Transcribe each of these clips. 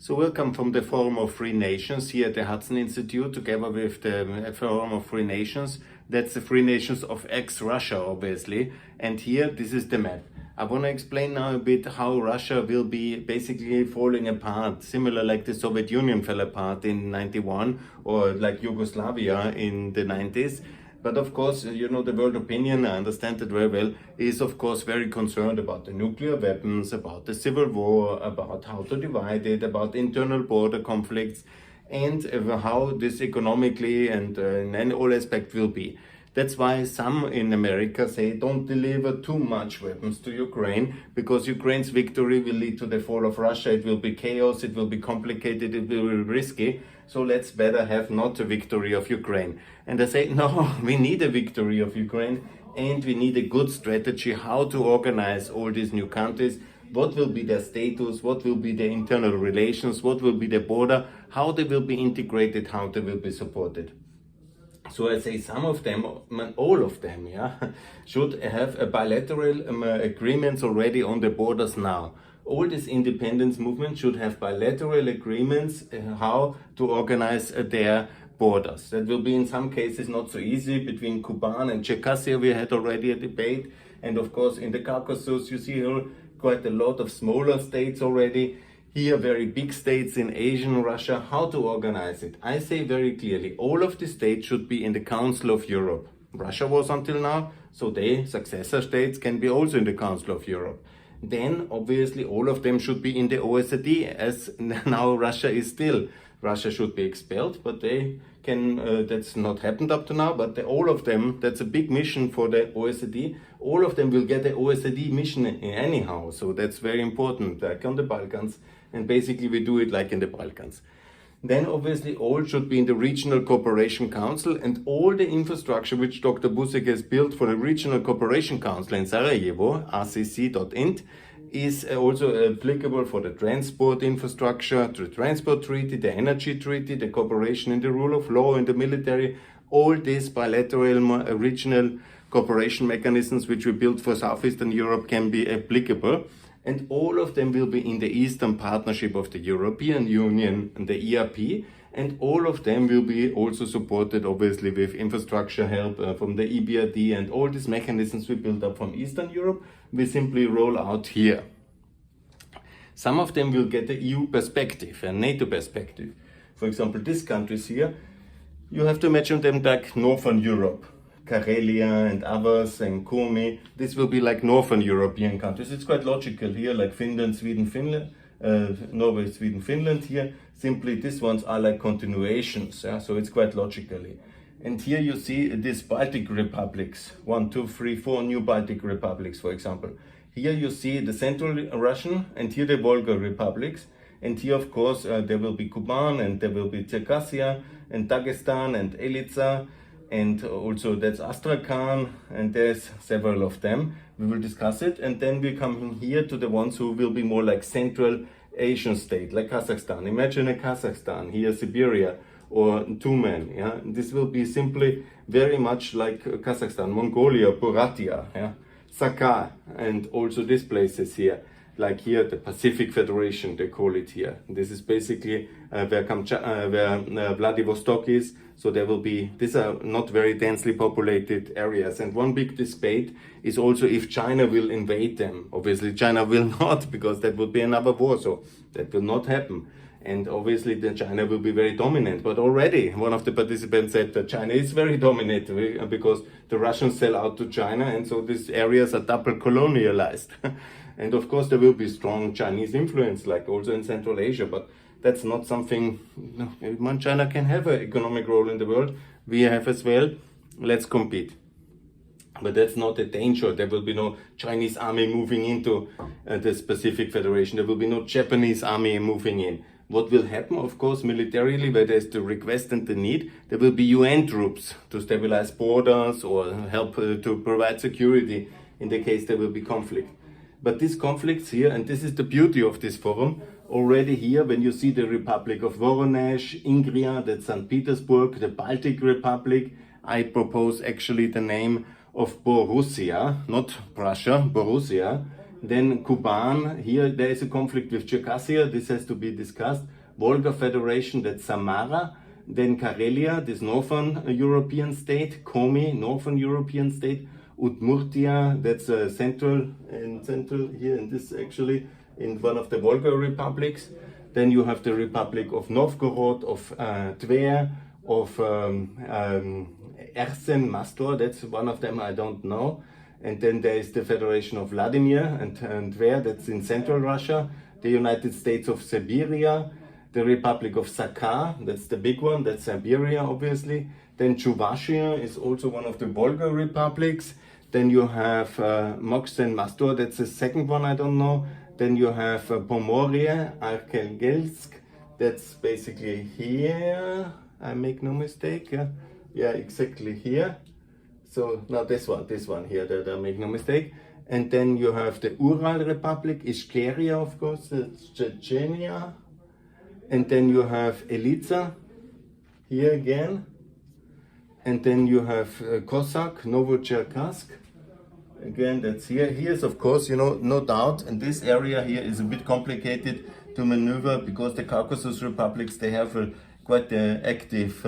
So welcome from the Forum of Free Nations here at the Hudson Institute, together with the Forum of Free Nations. That's the Free Nations of ex-Russia, obviously. And here, this is the map. I want to explain now a bit how Russia will be basically falling apart, similar like the Soviet Union fell apart in 91 or like Yugoslavia in the 90s. But of course, you know, the world opinion, I understand it very well, is of course very concerned about the nuclear weapons, about the civil war, about how to divide it, about internal border conflicts, and how this economically and in all aspects will be. That's why some in America say don't deliver too much weapons to Ukraine, because Ukraine's victory will lead to the fall of Russia. It will be chaos, it will be complicated, it will be risky. So let's better have not a victory of Ukraine. And I say, no, we need a victory of Ukraine, and we need a good strategy how to organize all these new countries. What will be their status, what will be their internal relations, what will be their border, how they will be integrated, how they will be supported. So I say some of them, all of them, should have a bilateral agreements already on the borders now. All these independence movements should have bilateral agreements how to organize their borders. That will be in some cases not so easy. Between Kuban and Circassia we had already a debate, and of course in the Caucasus you see here quite a lot of smaller states already. Here very big states in Asian Russia, how to organize it. I say very clearly, all of the states should be in the Council of Europe. Russia was until now, so they, successor states, can be also in the Council of Europe. Then obviously all of them should be in the OECD, as now Russia is still. Russia should be expelled, but they can, that's not happened up to now, but all of them, that's a big mission for the OECD. All of them will get the OECD mission anyhow, so that's very important, like on the Balkans, and basically we do it like in the Balkans. Then obviously all should be in the Regional Cooperation Council, and all the infrastructure which Dr. Busek has built for the Regional Cooperation Council in Sarajevo, rcc.int, is also applicable for the transport infrastructure, the transport treaty, the energy treaty, the cooperation in the rule of law, in the military. All these bilateral regional cooperation mechanisms which we built for Southeastern Europe can be applicable. And all of them will be in the Eastern Partnership of the European Union and the ERP, and all of them will be also supported obviously with infrastructure help from the EBRD, and all these mechanisms we built up from Eastern Europe, we simply roll out here. Some of them will get the EU perspective and NATO perspective. For example, these countries here, you have to imagine them like Northern Europe. Karelia and others and Komi, this will be like Northern European countries. It's quite logical here, like Finland, Sweden, Finland, Norway, Sweden, Finland here. Simply these ones are like continuations, so it's quite logically. And here you see these Baltic republics, 1, 2, 3, 4 new Baltic republics, for example. Here you see the Central Russian, and here the Volga republics. And here, of course, there will be Kuban, and there will be Circassia, and Dagestan, and Elitsa, and also that's Astrakhan, and there's several of them. We will discuss it, and then we come here to the ones who will be more like Central Asian state, like Kazakhstan. Imagine a Kazakhstan, here Siberia, or Tumen. This will be simply very much like Kazakhstan, Mongolia, Buryatia, Sakha, and also these places here. Like here, the Pacific Federation, they call it here. This is basically where Vladivostok is. So there will be, these are not very densely populated areas. And one big debate is also if China will invade them. Obviously, China will not, because that would be another war. So that will not happen. And obviously, China will be very dominant. But already, one of the participants said that China is very dominant because the Russians sell out to China. And so these areas are double colonialized. And of course, there will be strong Chinese influence, like also in Central Asia, but that's not something, China can have an economic role in the world. We have as well, let's compete. But that's not a danger. There will be no Chinese army moving into the Pacific Federation. There will be no Japanese army moving in. What will happen, of course, militarily, where there's the request and the need, there will be UN troops to stabilize borders or help to provide security in the case there will be conflict. But these conflicts here, and this is the beauty of this forum, already here, when you see the Republic of Voronezh, Ingria, that's St. Petersburg, the Baltic Republic, I propose actually the name of Borussia, not Prussia, Borussia, Then Kuban, here there is a conflict with Circassia, this has to be discussed. Volga Federation, that's Samara. Then Karelia, this northern European state. Komi, northern European state. Udmurtia, that's central here, in this actually, in one of the Volga republics. Then you have the Republic of Novgorod, of Tver, of Ersen, Mastor, that's one of them, I don't know. And then there is the Federation of Vladimir and Tver, that's in central Russia. The United States of Siberia, the Republic of Sakha, that's the big one, that's Siberia obviously. Then Chuvashia is also one of the Volga republics. Then you have Moxen Mastor, that's the second one, I don't know. Then you have Pomoria, Arkhangelsk, that's basically here, I make no mistake, yeah, exactly here. So now this one here, that I make no mistake. And then you have the Ural Republic, Ishkeria, of course, that's Chechnya. And then you have Elitsa, here again. And then you have Cossack, Novocherkassk. Again, that's here. Here's, of course, you know, no doubt, and this area here is a bit complicated to maneuver because the Caucasus republics, they have quite active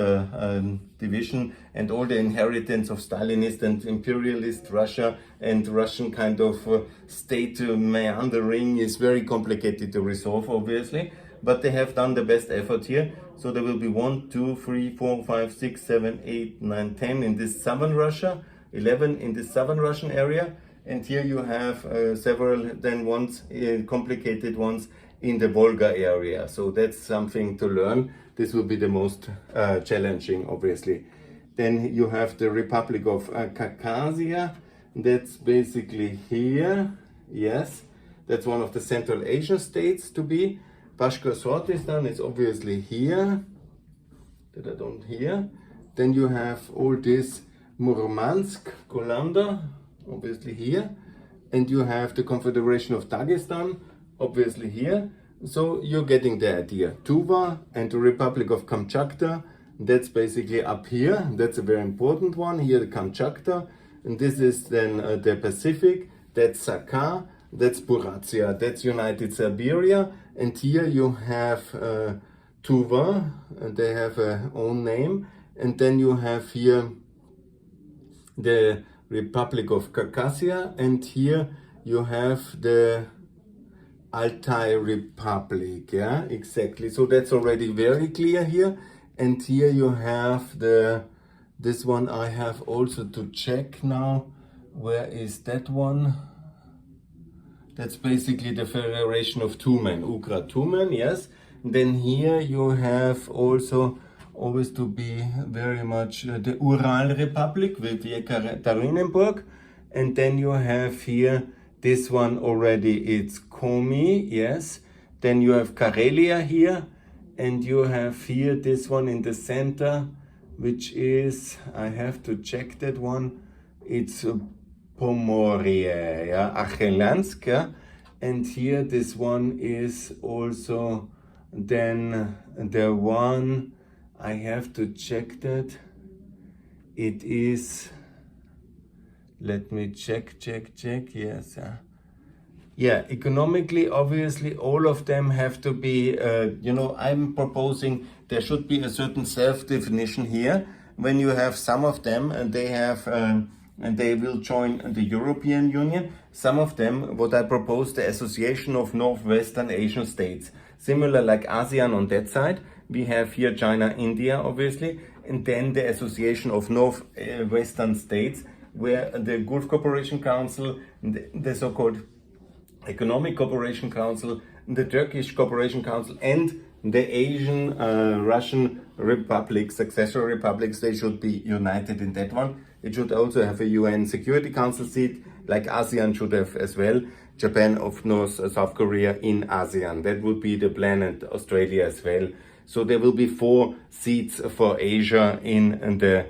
division, and all the inheritance of Stalinist and imperialist Russia and Russian kind of state meandering is very complicated to resolve, obviously. But they have done the best effort here. So there will be 1, 2, 3, 4, 5, 6, 7, 8, 9, 10 in this southern Russia, 11 in the southern Russian area. And here you have several then ones, complicated ones in the Volga area. So that's something to learn. This will be the most challenging, obviously. Then you have the Republic of Khakassia. That's basically here. Yes, that's one of the Central Asian states to be. Bashkortostan is obviously here, that I don't hear. Then you have all this Murmansk, Golanda, obviously here. And you have the Confederation of Dagestan, obviously here. So you're getting the idea. Tuva and the Republic of Kamchatka, that's basically up here. That's a very important one, here the Kamchatka. And this is then the Pacific, that's Sakha, that's Buryatia, that's United Siberia. And here you have Tuva, and they have a own name. And then you have here the Republic of Khakassia, and here you have the Altai Republic, yeah, exactly. So that's already very clear here. And here you have this one I have also to check now. Where is that one? That's basically the Federation of Tumen, Ukra Tumen, yes. And then here you have also, always to be very much the Ural Republic with Yekaterinburg. And then you have here this one already, it's Komi, yes. Then you have Karelia here. And you have here this one in the center, which is, I have to check that one, it's Pomoria, yeah, Arkhangelsk, yeah? And here this one is also then the one, I have to check that, it is, let me check, yes, yeah, economically, obviously, all of them have to be, you know, I'm proposing there should be a certain self-definition here. When you have some of them and they have, and they will join the European Union, some of them, what I propose, the Association of Northwestern Asian States. Similar like ASEAN on that side. We have here China, India, obviously, and then the Association of Northwestern States, where the Gulf Cooperation Council, the so-called Economic Cooperation Council, the Turkish Cooperation Council, and the Asian Russian Republic, successor republics, they should be united in that one. It should also have a UN Security Council seat, like ASEAN should have as well. Japan, of North, South Korea in ASEAN. That would be the plan, and Australia as well. So there will be 4 seats for Asia in the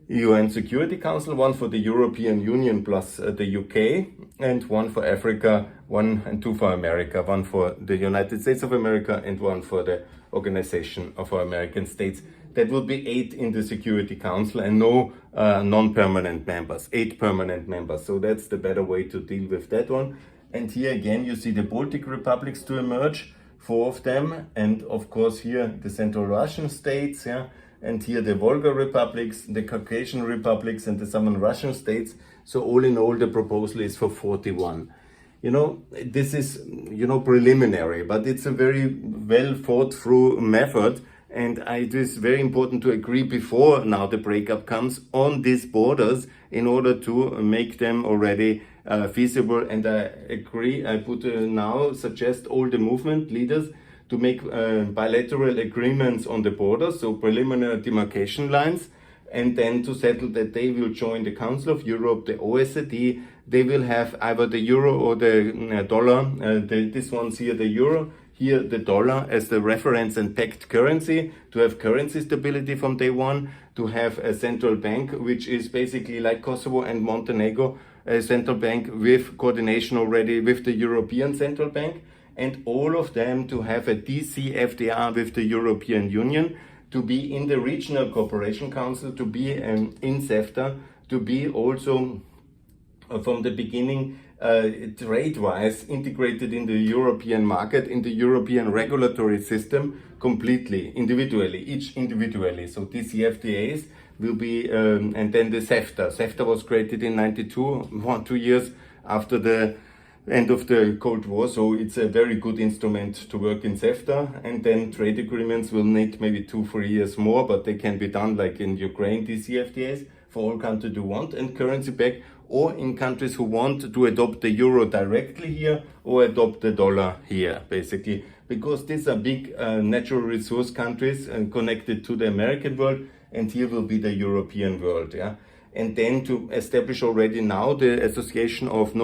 UN Security Council, 1 for the European Union plus the UK, and 1 for Africa, 1 and 2 for America, 1 for the United States of America, and 1 for the Organization of American States. That will be 8 in the Security Council and no non-permanent members, 8 permanent members. So that's the better way to deal with that one. And here again, you see the Baltic republics to emerge, 4 of them. And of course here, the Central Russian states, yeah. And here the Volga republics, the Caucasian republics, and the Southern Russian states. So all in all, the proposal is for 41. You know, this is, you know, preliminary, but it's a very well thought through method. And it is very important to agree before now the breakup comes on these borders in order to make them already feasible. And I agree, I would now suggest all the movement leaders to make bilateral agreements on the borders, so preliminary demarcation lines, and then to settle that they will join the Council of Europe, the OECD. They will have either the euro or the dollar. This one's here, the euro, here the dollar as the reference and pegged currency, to have currency stability from day one, to have a central bank, which is basically like Kosovo and Montenegro, a central bank with coordination already with the European Central Bank, and all of them to have a DCFTA with the European Union, to be in the Regional Cooperation Council, to be in CEFTA, to be also from the beginning trade-wise integrated in the European market, in the European regulatory system completely, individually, each individually. So DCFTAs will be, and then the CEFTA. CEFTA was created in 92, 2 years after the end of the Cold War, so it's a very good instrument to work in CEFTA. And then trade agreements will need maybe 2-3 years more, but they can be done like in Ukraine, DCFTAs, for all countries who want, and currency back, or in countries who want to adopt the euro directly here or adopt the dollar here, basically, because these are big natural resource countries and connected to the American world, and here will be the European world, yeah. And then to establish already now the association of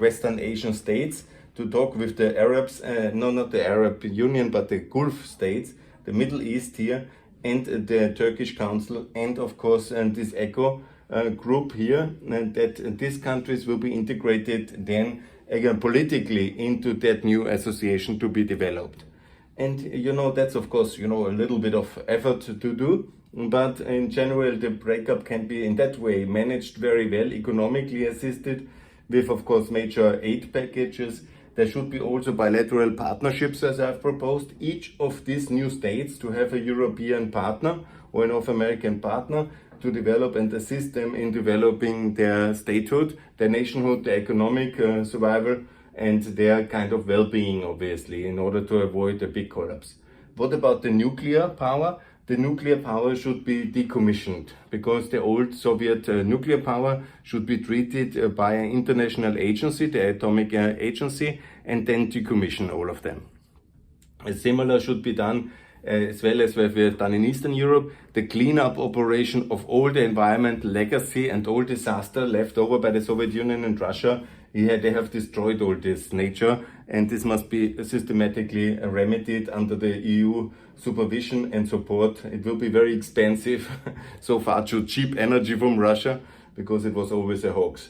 Western Asian states, to talk with the Arabs, not the Arab Union, but the Gulf states, the Middle East here, and the Turkish Council, and of course this ECHO group here, and that these countries will be integrated then again politically into that new association to be developed. And you know, that's of course, you know, a little bit of effort to do, but in general the breakup can be in that way managed very well, economically assisted with of course major aid packages. There should be also bilateral partnerships, as I've proposed, each of these new states to have a European partner or a North American partner to develop and assist them in developing their statehood, their nationhood, their economic survival, and their kind of well-being, obviously, in order to avoid a big collapse. What about the nuclear power? The nuclear power should be decommissioned, because the old Soviet nuclear power should be treated by an international agency, the Atomic Agency, and then decommission all of them. A similar should be done as well as we have done in Eastern Europe, the cleanup operation of all the environmental legacy and all disaster left over by the Soviet Union and Russia. They have destroyed all this nature, and this must be systematically remedied under the EU supervision and support. It will be very expensive, so far to cheap energy from Russia, because it was always a hoax.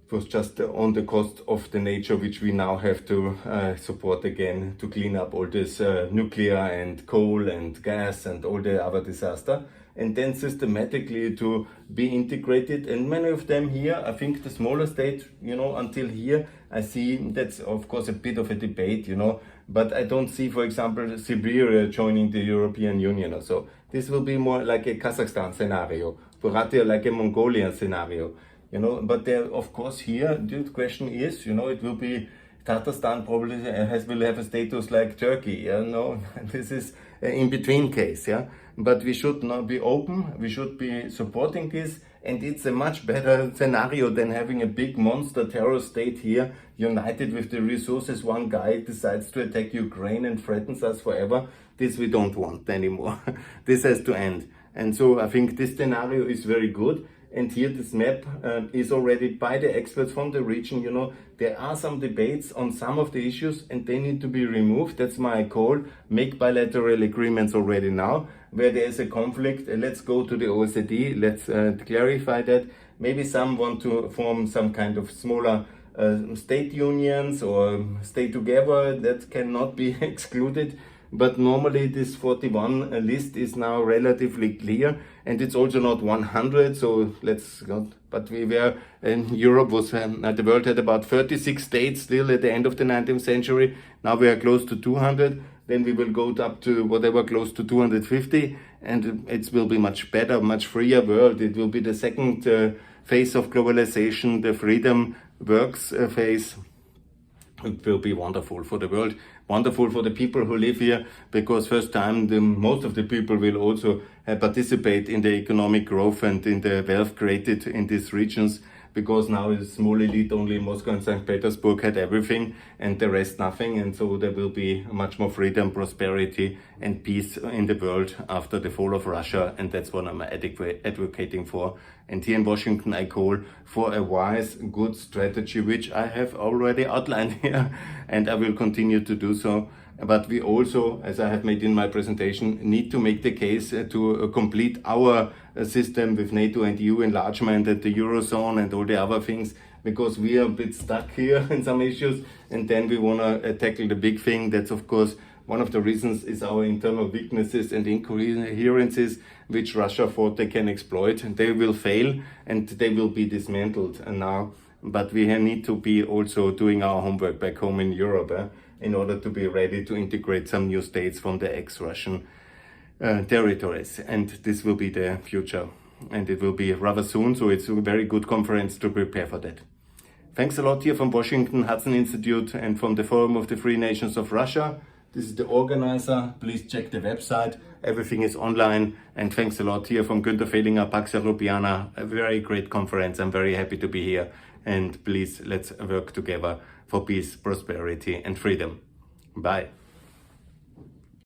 It was just on the cost of the nature, which we now have to support again to clean up all this nuclear and coal and gas and all the other disaster, and then systematically to be integrated. And many of them here, I think the smaller states, you know, until here, I see that's of course a bit of a debate, you know, but I don't see, for example, Siberia joining the European Union or so. This will be more like a Kazakhstan scenario, Buryatia like a Mongolian scenario. You know, but there, of course, here the question is, you know, it will be Tatarstan probably will have a status like Turkey. You know, this is an in-between case, yeah. But we should not be open. We should be supporting this, and it's a much better scenario than having a big monster terror state here, united with the resources. One guy decides to attack Ukraine and threatens us forever. This we don't want anymore. This has to end. And so I think this scenario is very good. And here this map is already by the experts from the region. You know, there are some debates on some of the issues and they need to be removed. That's my call. Make bilateral agreements already now. Where there is a conflict, let's go to the OECD. Let's clarify that. Maybe some want to form some kind of smaller state unions or stay together. That cannot be excluded. but normally this 41 list is now relatively clear, and it's also not 100, so let's go. But we were, in Europe was, the world had about 36 states still at the end of the 19th century. Now we are close to 200, then we will go up to whatever, close to 250, and it will be much better, much freer world. It will be the second phase of globalization, the freedom works phase. It will be wonderful for the world, wonderful for the people who live here, because first time most of the people will also participate in the economic growth and in the wealth created in these regions, because now a small elite only in Moscow and St. Petersburg had everything and the rest nothing, and so there will be much more freedom, prosperity and peace in the world after the fall of Russia, and that's what I'm advocating for. And here in Washington I call for a wise, good strategy, which I have already outlined here, and I will continue to do so. But we also, as I have made in my presentation, need to make the case to complete our system with NATO and EU enlargement and the Eurozone and all the other things, because we are a bit stuck here in some issues, and then we want to tackle the big thing. That's of course one of the reasons is our internal weaknesses and incoherences, which Russia thought they can exploit. They will fail and they will be dismantled now. But we need to be also doing our homework back home in Europe in order to be ready to integrate some new states from the ex-Russian territories. And this will be the future. And it will be rather soon, so it's a very good conference to prepare for that. Thanks a lot here from Washington, Hudson Institute, and from the Forum of the Free Nations of Russia. This is the organizer. Please check the website. Everything is online. And thanks a lot here from Günther Fehlinger, Pax Europiana. A very great conference. I'm very happy to be here. And please, let's work together for peace, prosperity and freedom. Bye.